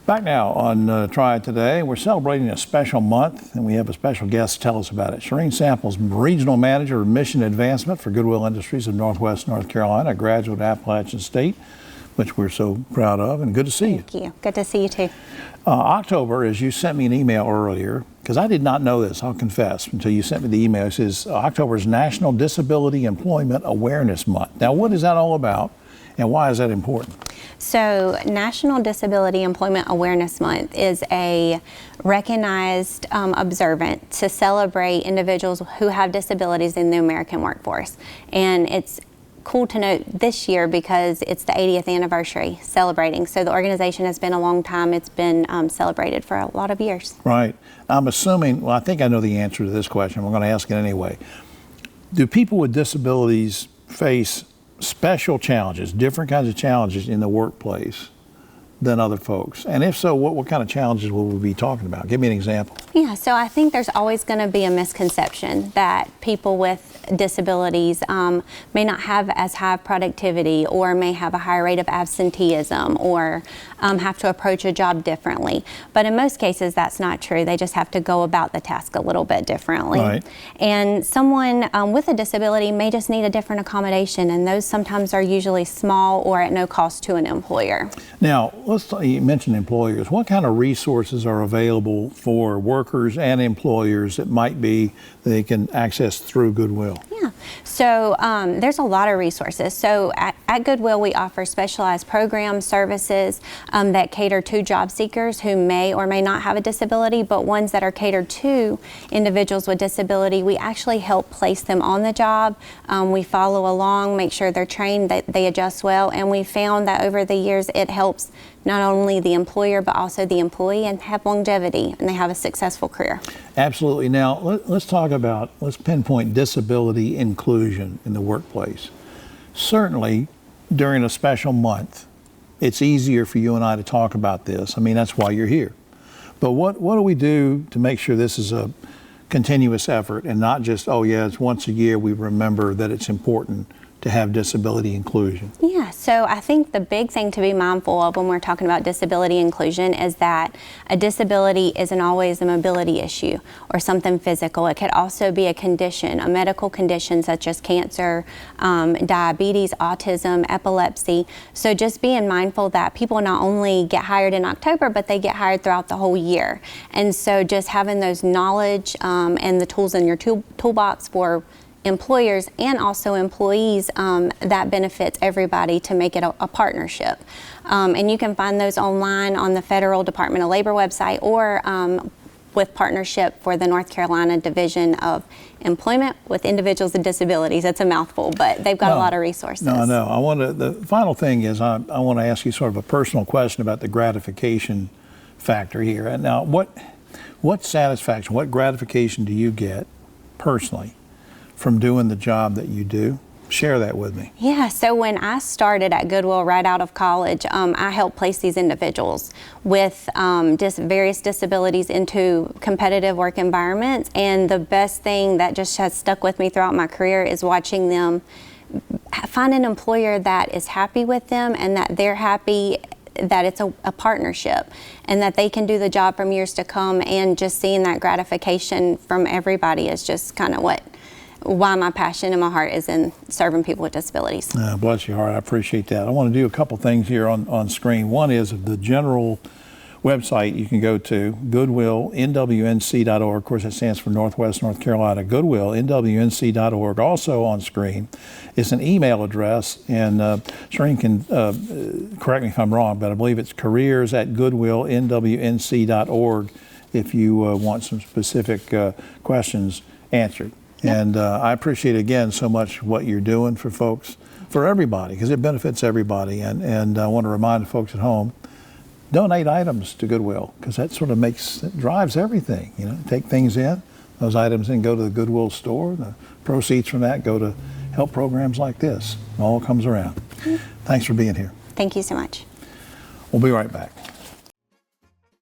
Back now on Triad today, we're celebrating a special month, and we have a special guest to tell us about it. Sharine Samples, Regional Manager of Mission Advancement for Goodwill Industries of Northwest North Carolina, a graduate of Appalachian State, which we're so proud of, and good to see you. Thank you. Good to see you too. October, as you sent me an email earlier, because I did not know this, I'll confess, until you sent me the email. It says October is National Disability Employment Awareness Month. Now, what is that all about, and why is that important? So National Disability Employment Awareness Month is a recognized observant to celebrate individuals who have disabilities in the American workforce. And it's cool to note this year because it's the 80th anniversary celebrating. So the organization has been a long time. It's been celebrated for a lot of years. Right. I'm assuming, well, I think I know the answer to this question. We're going to ask it anyway. Do people with disabilities face special challenges, different kinds of challenges in the workplace than other folks? And if so, what kind of challenges will we be talking about? Give me an example. Yeah, so I think there's always going to be a misconception that people with disabilities may not have as high productivity, or may have a higher rate of absenteeism, or have to approach a job differently. But in most cases, that's not true. They just have to go about the task a little bit differently. Right. And someone with a disability may just need a different accommodation, and those sometimes are usually small or at no cost to an employer. Now, you mentioned employers. What kind of resources are available for workers and employers that might be they can access through Goodwill? Yeah, so there's a lot of resources. So at Goodwill, we offer specialized programs, services that cater to job seekers who may or may not have a disability, but ones that are catered to individuals with disability. We actually help place them on the job. We follow along, make sure they're trained, that they adjust well, and we found that over the years it helps not only the employer but also the employee, and have longevity, and they have a successful career. Absolutely. Now let's pinpoint disability inclusion in the workplace. Certainly during a special month, it's easier for you and I to talk about this. I mean, that's why you're here. But what do we do to make sure this is a continuous effort and not just, oh yeah, it's once a year we remember that it's important to have disability inclusion? Yeah, so I think the big thing to be mindful of when we're talking about disability inclusion is that a disability isn't always a mobility issue or something physical. It could also be a condition, a medical condition such as cancer, diabetes, autism, epilepsy. So just being mindful that people not only get hired in October, but they get hired throughout the whole year. And so just having those knowledge and the tools in your toolbox for employers and also employees, that benefits everybody to make it a partnership. And you can find those online on the Federal Department of Labor website, or with partnership for the North Carolina Division of Employment with Individuals with Disabilities. It's a mouthful, but they've got a lot of resources. No. The final thing is I want to ask you sort of a personal question about the gratification factor here. And now, what satisfaction, what gratification do you get personally from doing the job that you do? Share that with me. Yeah, so when I started at Goodwill right out of college, I helped place these individuals with various disabilities into competitive work environments. And the best thing that just has stuck with me throughout my career is watching them find an employer that is happy with them, and that they're happy, that it's a partnership, and that they can do the job from years to come. And just seeing that gratification from everybody is just kind of why my passion and my heart is in serving people with disabilities. Bless your heart, I appreciate that. I want to do a couple things here on screen. One is the general website you can go to, goodwillnwnc.org. Of course, that stands for Northwest North Carolina. Goodwillnwnc.org. Also on screen is an email address, and Sharine can correct me if I'm wrong, but I believe it's careers@goodwillnwnc.org if you want some specific questions answered. Yep. And I appreciate, again, so much what you're doing for folks, for everybody, because it benefits everybody. And I want to remind folks at home, donate items to Goodwill, because that sort of drives everything. You know, take things in, those items in go to the Goodwill store. The proceeds from that go to help programs like this. It all comes around. Mm-hmm. Thanks for being here. Thank you so much. We'll be right back.